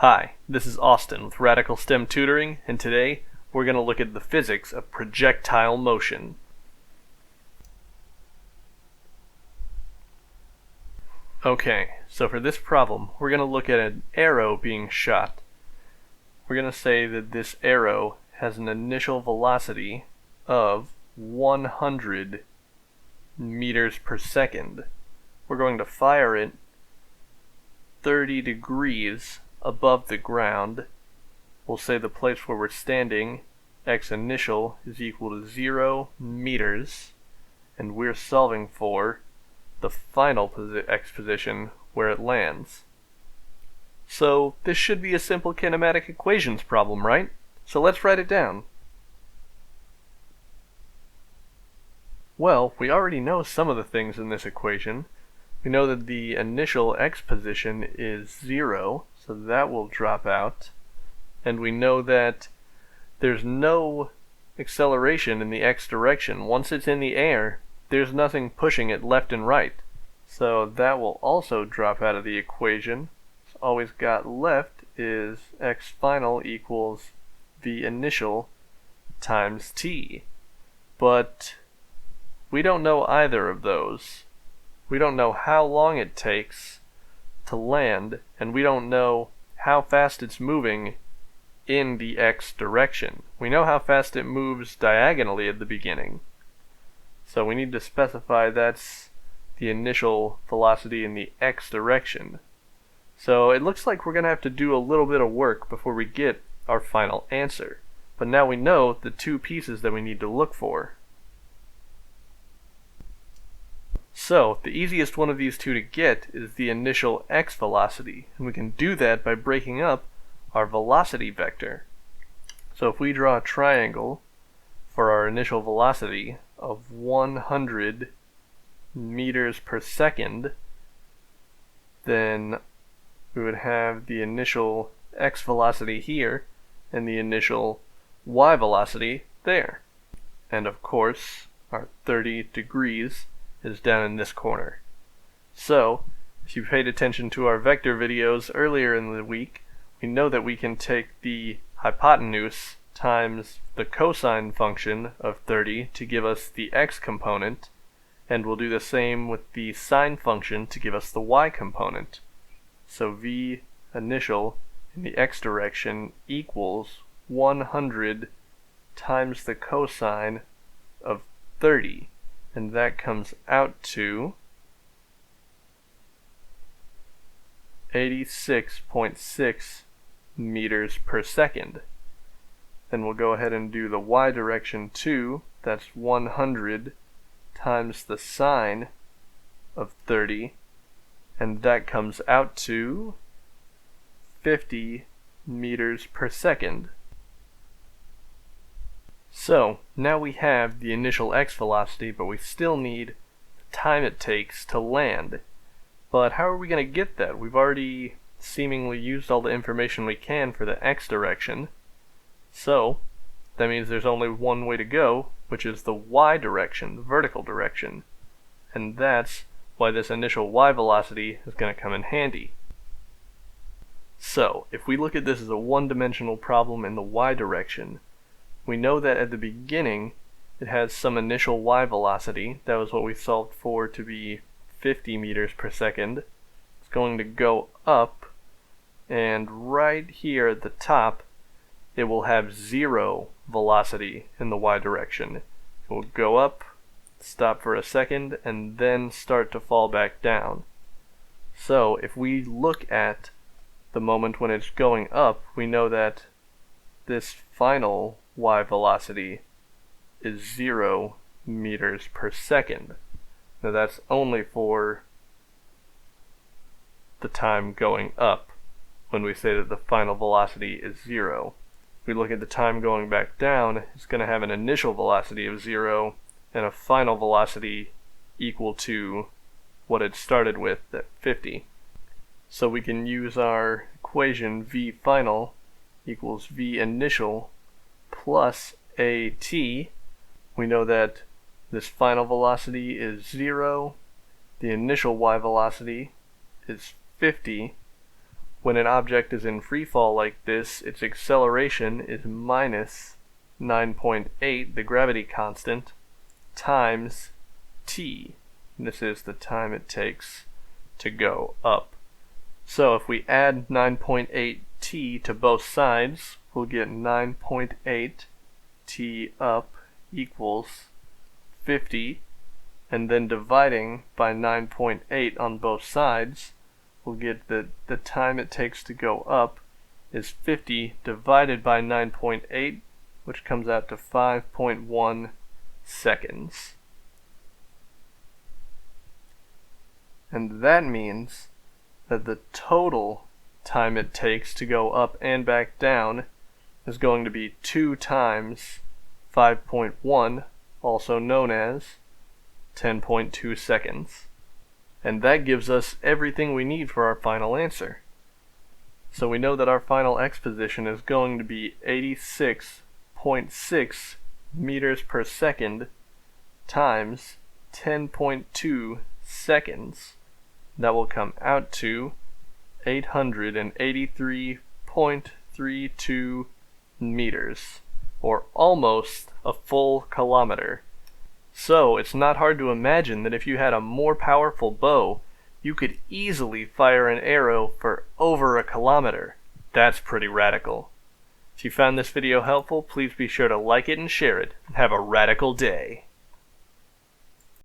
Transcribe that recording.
Hi, this is Austin with Radical STEM Tutoring, and today we're going to look at the physics of projectile motion. Okay, so for this problem, we're going to look at an arrow being shot. We're going to say that this arrow has an initial velocity of 100 meters per second. We're going to fire it 30 degrees above the ground. We'll say the place where we're standing, x initial, is equal to 0 meters, and we're solving for the final x position where it lands. So this should be a simple kinematic equations problem, right? So let's write it down. Well, we already know some of the things in this equation. We know that the initial x position is 0, so that will drop out. And we know that there's no acceleration in the x direction. Once it's in the air, there's nothing pushing it left and right. So that will also drop out of the equation. So all we've got left is x final equals v initial times t. But we don't know either of those. We don't know how long it takes to land, and we don't know how fast it's moving in the x direction. We know how fast it moves diagonally at the beginning. So we need to specify that's the initial velocity in the x direction. So it looks like we're going to have to do a little bit of work before we get our final answer. But now we know the two pieces that we need to look for. So, the easiest one of these two to get is the initial x velocity, and we can do that by breaking up our velocity vector. So if we draw a triangle for our initial velocity of 100 meters per second, then we would have the initial x velocity here and the initial y velocity there. And of course, our 30 degrees is down in this corner. So, if you paid attention to our vector videos earlier in the week, we know that we can take the hypotenuse times the cosine function of 30 to give us the x component, and we'll do the same with the sine function to give us the y component. So v initial in the x direction equals 100 times the cosine of 30. And that comes out to 86.6 meters per second. Then we'll go ahead and do the y direction too. That's 100 times the sine of 30, and that comes out to 50 meters per second. So, now we have the initial x velocity, but we still need the time it takes to land. But how are we going to get that? We've already seemingly used all the information we can for the x direction. So, that means there's only one way to go, which is the y direction, the vertical direction. And that's why this initial y velocity is going to come in handy. So, if we look at this as a one-dimensional problem in the y direction, we know that at the beginning it has some initial y velocity. That was what we solved for to be 50 meters per second. It's going to go up, and right here at the top it will have 0 velocity in the y direction. It will go up, stop for a second, and then start to fall back down. So if we look at the moment when it's going up, we know that this final y velocity is 0 meters per second. Now that's only for the time going up when we say that the final velocity is 0. If we look at the time going back down, it's going to have an initial velocity of 0 and a final velocity equal to what it started with at 50. So we can use our equation v final equals v initial plus at. We know that this final velocity is 0, the initial y velocity is 50, when an object is in free fall like this, its acceleration is minus 9.8, the gravity constant, times t. And this is the time it takes to go up. So if we add 9.8 t to both sides, we'll get 9.8 t up equals 50, and then dividing by 9.8 on both sides, we'll get that the time it takes to go up is 50 divided by 9.8, which comes out to 5.1 seconds. And that means that the total time it takes to go up and back down is going to be 2 times 5.1, also known as 10.2 seconds. And that gives us everything we need for our final answer. So we know that our final x position is going to be 86.6 meters per second times 10.2 seconds. That will come out to 883.32 meters, or almost a full kilometer. So it's not hard to imagine that if you had a more powerful bow, you could easily fire an arrow for over a kilometer. That's pretty radical. If you found this video helpful, please be sure to like it and share it. Have a radical day.